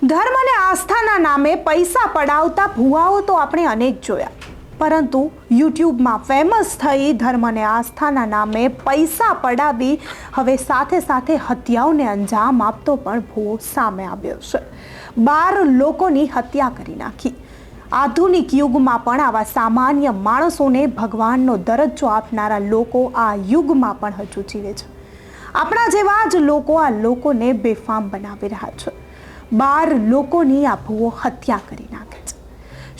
ધર્મ અને આસ્થાના નામે પૈસા પડાવતા ભુવાઓ તો આપણે અનેક જોયા, પરંતુ યુટ્યુબમાં ફેમસ થઈ ધર્મ અને આસ્થાના નામે પૈસા પડાવી હવે સાથે સાથે હત્યાઓને અંજામ આપતો પણ ભુવો સામે આવ્યો છે। 12 લોકોની હત્યા કરી નાખી। આધુનિક યુગમાં પણ આવા સામાન્ય માણસોને ભગવાનનો દરજ્જો આપનારા લોકો આ યુગમાં પણ હજુ જીવે છે। આપણા જેવા જ લોકો આ લોકોને બેફામ બનાવી રહ્યા છે। 12 લોકોની આ ભુવો હત્યા કરી નાખે છે।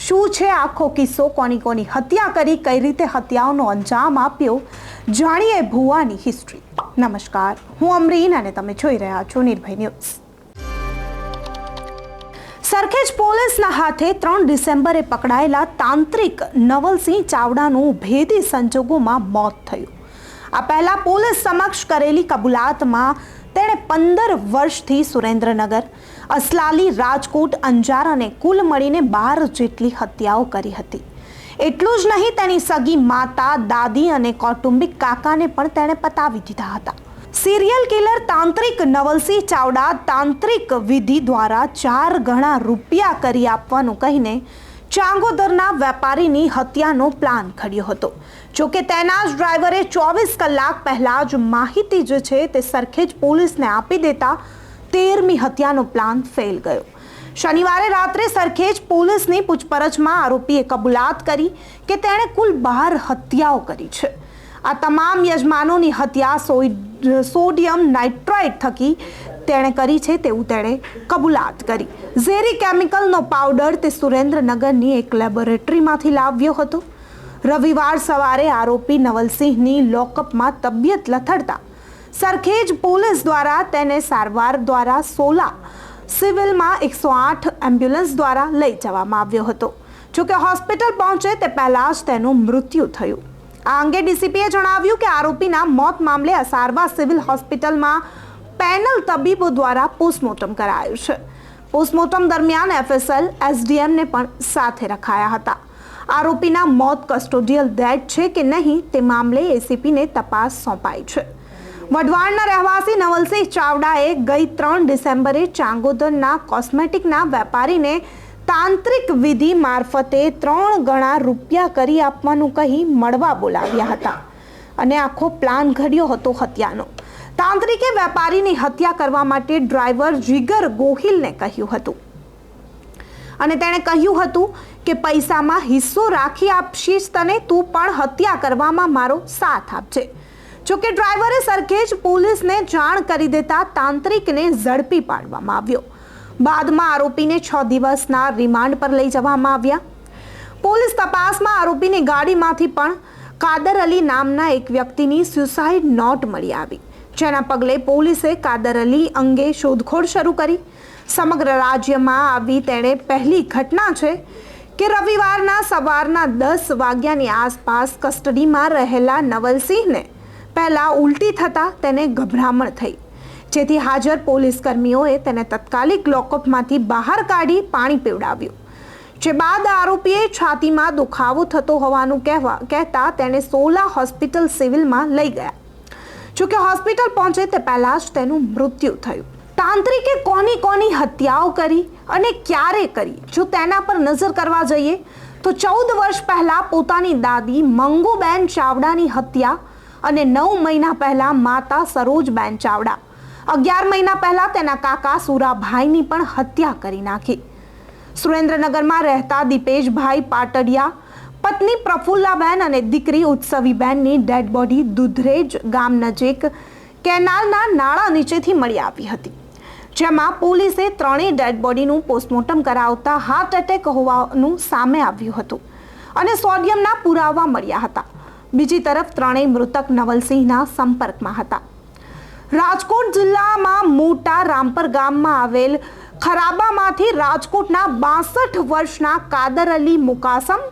શું છે આખો કિસ્સો? કોની કોની હત્યા કરી, કઈ રીતે હત્યાઓનો અંજામ આપ્યો, જાણીએ ભુવાની હિસ્ટ્રી। નમસ્કાર, હું અમરીન અને તમે જોઈ રહ્યા છો નિર્ભય ન્યૂઝ। સરખેજ પોલીસના હાથે 3 ડિસેમ્બરે પકડાયેલા તાંત્રિક નવલસિંહ ચાવડાનું ભેદી સંજોગોમાં મોત થયું। આ પહેલા પોલીસ સમક્ષ કરેલી કબૂલાતમાં તેણે 15 વર્ષથી સુરેન્દ્રનગર, અસલાલી, રાજકોટ, અંજાર અને કુલ મળીને 12 જેટલી હત્યાઓ કરી હતી। એટલું જ નહીં, તેની સગી માતા, દાદી અને કૌટુંબિક કાકાને પણ તેણે પતાવી દીધા હતા। સિરિયલ કિલર તાંત્રિક નવલસિંહ ચાવડા તાંત્રિક વિધિ દ્વારા 4 ગણા રૂપિયા કરી આપવાનું કહીને ચાંગોદરના વેપારીની હત્યાનો પ્લાન ઘડ્યો હતો। જોકે તેના જ ડ્રાઈવરે 24 કલાક પહેલા જ માહિતી જે છે તે સરખેજ પોલીસને આપી દેતા 13મી હત્યાનો પ્લાન ફેલ ગયો। શનિવારે રાત્રે સરખેજ પોલીસની પૂછપરછમાં આરોપીએ કબૂલાત કરી કે તેણે કુલ 12 હત્યાઓ કરી છે। આ તમામ યજમાનોની હત્યા સોડિયમ નાઇટ્રાઇટ થકી તેણે કરી છે તેવું તેણે કબૂલાત કરી। ઝેરી કેમિકલનો પાવડર તે સુરેન્દ્રનગરની એક લેબોરેટરીમાંથી લાવ્યો હતો। રવિવાર સવારે આરોપી નવલસિંહની લોકઅપમાં તબિયત લથડતા સરખેજ પોલીસ દ્વારા તેને સારવાર દ્વારા સોલા સિવિલમાં 108 એમ્બ્યુલન્સ દ્વારા લઈ જવામાં આવ્યો હતો। જોકે હોસ્પિટલ પહોંચે તે પહેલા જ તેનું મૃત્યુ થયું। આ અંગે ડીસીપીએ જણાવ્યું કે આરોપીના મોત મામલે અસારવા સિવિલ હોસ્પિટલમાં પેનલ તબીબો દ્વારા પોસ્ટમોર્ટમ કરાયું છે। પોસ્ટમોર્ટમ દરમિયાન એફએસએલ, એસડીએમને પણ સાથે રખાયા હતા। આરોપીના મોત કસ્ટોડિયલ ડેથ છે કે નહીં તે મામલે એસીપીને તપાસ સોંપાઈ છે। વઢવાણના રહેવાસી નવલસિંહ ચાવડાએ ગઈ 3 ડિસેમ્બરે ચાંગોદરના કોસ્મેટિકના વેપારીને તાંત્રિક વિધિ મારફતે 3 ગણા રૂપિયા કરી આપવાનું કહી મળવા બોલાવ્યા હતા અને આખો પ્લાન ઘડ્યો હતો હત્યાનો। તાંત્રિકે વેપારીની હત્યા કરવા માટે ડ્રાઈવર જીગર ગોહિલને કહ્યું હતું અને તેણે કહ્યું હતું કે પૈસામાં હિસ્સો રાખી આપશીશ તને, તું પણ હત્યા કરવામાં મારો સાથ આપજે। જોકે ડ્રાઈવરે સરખેજ પોલીસને જાણ કરી દેતા તાંત્રિકને ઝડપી પાડવામાં આવ્યો। બાદમાં આરોપીને 6 દિવસના રિમાન્ડ પર લઈ જવામાં આવ્યા। પોલીસ તપાસમાં આરોપીની ગાડીમાંથી પણ કાદર અલી નામના એક વ્યક્તિની સ્યુસાઇડ નોટ મળી આવી, જેના પગલે પોલીસે કાદર અલી અંગે શોધખોળ શરૂ કરી। સમગ્ર રાજ્યમાં આવી તેણે પહેલી ઘટના છે કે રવિવારના સવારના 10 વાગ્યાની આસપાસ કસ્ટડીમાં રહેલા નવલસિંહને પહેલા ઉલટી થતાં તેને ગભરામણ થઈ, જેથી હાજર પોલીસ કર્મીઓએ તેને તાત્કાલિક લોકઅપમાંથી બહાર કાઢી પાણી પીવડાવ્યું। જે બાદ આરોપીએ છાતીમાં દુખાવો થતો હોવાનું કહેતા તેને સોલા હોસ્પિટલ સિવિલમાં લઈ ગયા। જોકે હોસ્પિટલ પહોંચે તે પહેલા જ તેનું મૃત્યુ થયું। તાંત્રિકે કોની કોની હત્યાઓ કરી અને ક્યારે કરી, જો તેના પર નજર કરવા જઈએ તો 14 વર્ષ પહેલા પોતાની દાદી મંગુબેન ચાવડાની હત્યા અને 9 મહિના પહેલા માતા સરોજબેન ચાવડા, 11 મહિના પહેલા તેના કાકા સુરાભાઈની પણ હત્યા કરી નાખી। સુરેન્દ્રનગરમાં રહેતા દીપેશભાઈ પાટડિયા, પત્ની પ્રફુલ્લાબેન અને દીકરી ઉત્સવીબેનની ડેડ બોડી દુધરેજ ગામ નજીક કેનાલના નાળા નીચેથી મળી આવી હતી, જેમાં પોલીસે 3 ડેડ બોડીનું પોસ્ટમોર્ટમ કરાવતા હાર્ટ એટેક હોવાનું સામે આવ્યું હતું અને સોડિયમના પુરાવા મળ્યા હતા। બીજી તરફ 3 મૃતક નવલસિંહના સંપર્કમાં હતા। રાજકોટ જિલ્લામાં મોટા રામપર ગામમાં આવેલ ખરાબામાંથી રાજકોટના 62 વર્ષના કાદર અલી મુકાસમ,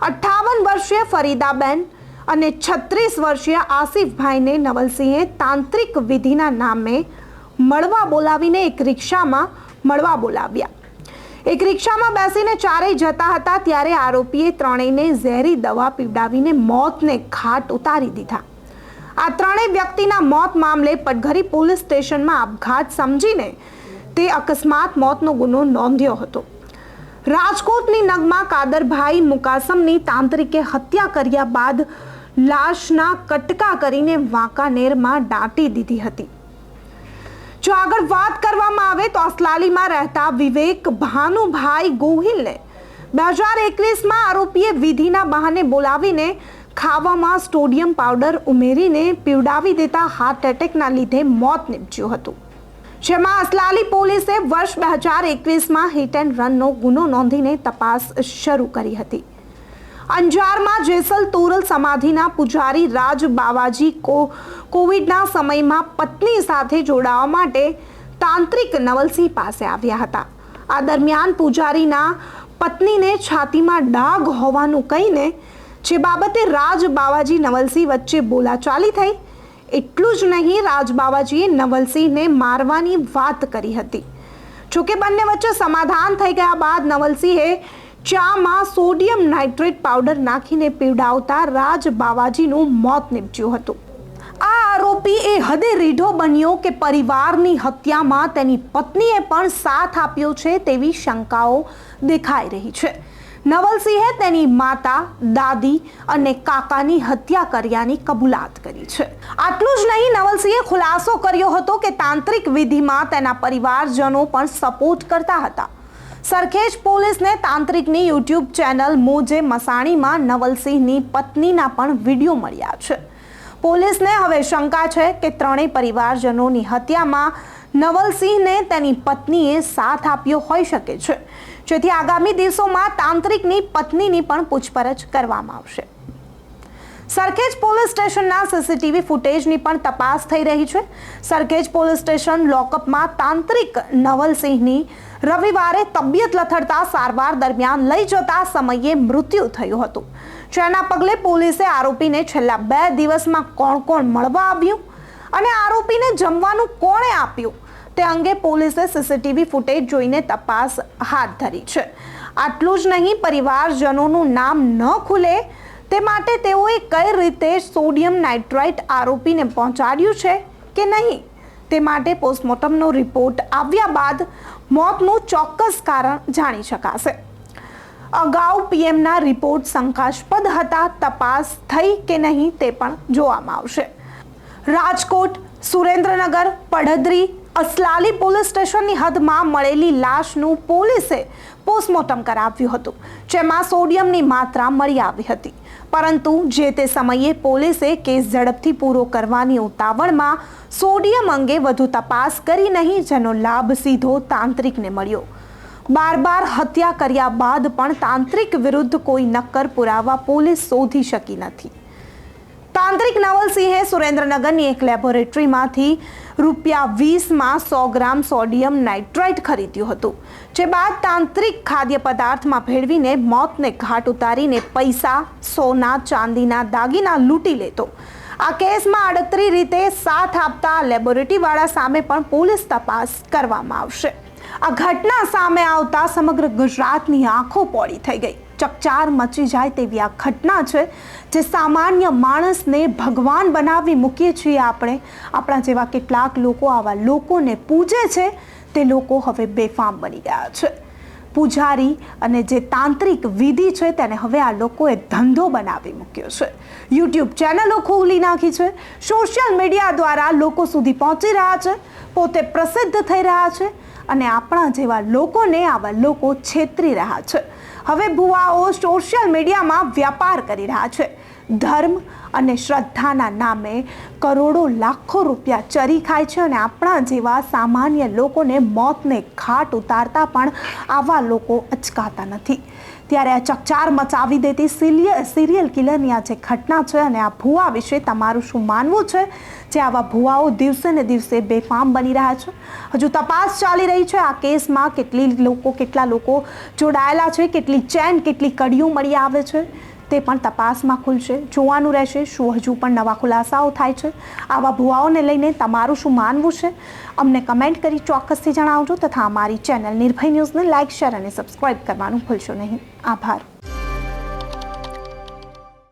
58 વર્ષીય ફરીદાબેન અને 36 વર્ષીય આસિફભાઈને નવલસિંહે તાંત્રિક વિધિના નામે મળવા બોલાવીને એક રિક્ષામાં મળવા બોલાવ્યા। એક રિક્ષામાં બેસીને ચારેય જતા હતા ત્યારે આરોપીએ 3ને ઝેરી દવા પીવડાવીને મોતને ઘાટ ઉતારી દીધા। આ 3 વ્યક્તિના મોત મામલે પડઘરી પોલીસ સ્ટેશનમાં આપઘાત સમજીને તે અકસ્માત મોતનો ગુનો નોંધ્યો હતો। રાજકોટની નગમા કાદરભાઈ મુકાસમની તાંત્રિકે હત્યા કર્યા બાદ લાશના કટકા કરીને વાંકાનેરમાં દાટી દીધી હતી। જો આગળ વાત કરવામાં આવે તો અસલાલીમાં રહેતા વિવેક ભાનુભાઈ ગોહિલને 2021માં આરોપીએ વિધિના બહાને બોલાવીને ખાવામાં સોડિયમ પાવડર ઉમેરીને પીવડાવી દેતા હાર્ટ એટેકના લીધે મોત નીપજ્યું હતું। જેમાં અસલાલી પોલીસે વર્ષ 2021માં હિટ એન્ડ રનનો ગુનો નોંધીને તપાસ શરૂ કરી હતી। અંજારમાં જેસલ તોરલ સમાધિના પૂજારી રાજ બાવાજી કોવિડના સમયમાં પત્ની સાથે જોડાવા માટે તાંત્રિક નવલસિંહ પાસે આવ્યા હતા। આ દરમિયાન પૂજારીના પત્નીને છાતીમાં ડાઘ હોવાનું કહીને જે બાબતે રાજ બાવાજી નવલસિંહ વચ્ચે બોલાચાલી થઈ। એટલું જ નહીં, રાજ બાવાજીએ નવલસિંહને મારવાની વાત કરી હતી। જોકે બંને વચ્ચે સમાધાન થઈ ગયા બાદ નવલસિંહે ચામાં સોડિયમ નાઇટ્રેટ પાવડર નાખીને પીવડાવતા રાજ બાવાજીનું મોત નીપજ્યું હતું। આ આરોપી એ હદે રીઢો બન્યો કે પરિવારની હત્યામાં તેની પત્નીએ પણ સાથ આપ્યો છે તેવી શંકાઓ દેખાઈ રહી છે। નવલસિંહે તેની માતા, દાદી અને કાકાની હત્યા કર્યાની કબૂલાત કરી છે। આટલું જ નહીં, નવલસિંહે ખુલાસો કર્યો હતો કે તાંત્રિક વિધિમાં તેના પરિવારજનો પણ સપોર્ટ કરતા હતા। સરખેજ પોલીસને તાંત્રિકની યુટ્યુબ ચેનલ મોજે મસાણીમાં નવલસિંહની પત્નીના પણ વિડીયો મળ્યા છે। પોલીસને હવે શંકા છે કે ત્રણેય પરિવારજનોની હત્યામાં નવલસિંહને તેની પત્નીએ સાથ આપ્યો હોઈ શકે છે, જેથી આગામી દિવસોમાં તાંત્રિકની પત્નીની પણ પૂછપરછ કરવામાં આવશે। સરખેજ પોલીસ સ્ટેશનના સીસીટીવી ફૂટેજની પણ તપાસ થઈ રહી છે। સરખેજ પોલીસ સ્ટેશન લોકઅપમાં તાંત્રિક નવલસિંહની રવિવારે તબિયત લથડતા સારવાર દરમિયાન લઈ જતા સમયે મૃત્યુ થયું હતું, જેના પગલે પોલીસે આરોપીને છેલ્લા 2 દિવસમાં કોણ મળવા આવ્યું અને આરોપીને જમવાનું કોણે આપ્યું તે અંગે પોલીસે સીસીટીવી ફૂટેજ જોઈને તપાસ હાથ ધરી છે। આટલું જ નહીં, પરિવારજનોનું નામ ન ખુલે તે માટે તેઓએ કઈ રીતે સોડિયમ નાઇટ્રાઇટ આરોપીને પહોંચાડ્યું છે કે નહીં તે માટે પોસ્ટમોર્ટમનો રિપોર્ટ આવ્યા બાદ મોતનું ચોક્કસ કારણ જાણી શકાશે। અગાઉ પીએમના રિપોર્ટ શંકાસ્પદ હતા, તપાસ થઈ કે નહીં તે પણ જોવામાં આવશે। રાજકોટ, સુરેન્દ્રનગર, પડધરી, અસલાલી પોલીસ સ્ટેશનની હદમાં મળેલી લાશનું પોલીસે પોસ્ટમોર્ટમ કરાવ્યું હતું, જેમાં સોડિયમની માત્રા મળી આવી હતી। પરંતુ જે તે સમયે પોલીસે કેસ ઝડપથી પૂરો કરવાની ઉતાવળમાં સોડિયમ અંગે વધુ તપાસ કરી નહીં, જેનો લાભ સીધો તાંત્રિકને મળ્યો। બાર હત્યા કર્યા બાદ પણ તાંત્રિક વિરુદ્ધ કોઈ નક્કર પુરાવા પોલીસ શોધી શકી નથી। તાંત્રિક નવલસિંહે સુરેન્દ્રનગરની એક લેબોરેટરીમાંથી ₹20માં 100 ગ્રામ સોડિયમ નાઇટ્રાઇટ ખરીદ્યું હતું, જે બાદ તાંત્રિક ખાદ્ય પદાર્થમાં ભેળવીને મોતને ઘાટ ઉતારીને પૈસા, સોના, ચાંદીના દાગીના લૂંટી લેતો। આ કેસમાં આડકતરી રીતે સાથ આપતા લેબોરેટરીવાળા સામે પણ પોલીસ તપાસ કરવામાં આવશે। આ ઘટના સામે આવતા સમગ્ર ગુજરાતની આંખો પોળી થઈ ગઈ। ચકચાર મચી જાય તેવી આ ઘટના છે, જે સામાન્ય માણસને ભગવાન બનાવી મૂકીએ છીએ આપણે। આપણા જેવા કેટલાક લોકો આવા લોકોને પૂજે છે, તે લોકો હવે બેફામ બની ગયા છે। પૂજારી અને જે તાંત્રિક વિધિ છે તેને હવે આ લોકોએ ધંધો બનાવી મૂક્યો છે। યુટ્યુબ ચેનલો ખોલી નાખી છે, સોશિયલ મીડિયા દ્વારા લોકો સુધી પહોંચી રહ્યા છે, પોતે પ્રસિદ્ધ થઈ રહ્યા છે અને આપણા જેવા લોકોને આવા લોકો છેતરી રહ્યા છે। હવે ભુવાઓ સોશિયલ મીડિયામાં વ્યાપાર કરી રહ્યા છે। ધર્મ અને શ્રદ્ધાના નામે કરોડો લાખો રૂપિયા ચરી ખાય છે અને આપણા જેવા સામાન્ય લોકોને મોતને ઘાટ ઉતારતા પણ આવા લોકો અચકાતા નથી। ત્યારે આ ચકચાર મચાવી દેતી સિરિયલ કિલરની આ જે ઘટના છે અને આ ભુવા વિશે તમારું શું માનવું છે, જે આવા ભુવાઓ દિવસે ને દિવસે બેફામ બની રહ્યા છે? હજુ તપાસ ચાલી રહી છે। આ કેસમાં કેટલા લોકો જોડાયેલા છે, કેટલી ચેન, કેટલી કડીઓ મળી આવે છે તે પણ તપાસમાં ખુલશે। જોવાનું રહેશે શું હજુ પણ નવા ખુલાસાઓ થાય છે। આવા ભુવાઓને લઈને તમારું શું માનવું છે અમને કમેન્ટ કરી ચોક્કસથી જણાવજો, તથા અમારી ચેનલ નિર્ભય ન્યૂઝને લાઇક, શેર અને સબસ્ક્રાઇબ કરવાનું ભૂલશો નહીં। આભાર।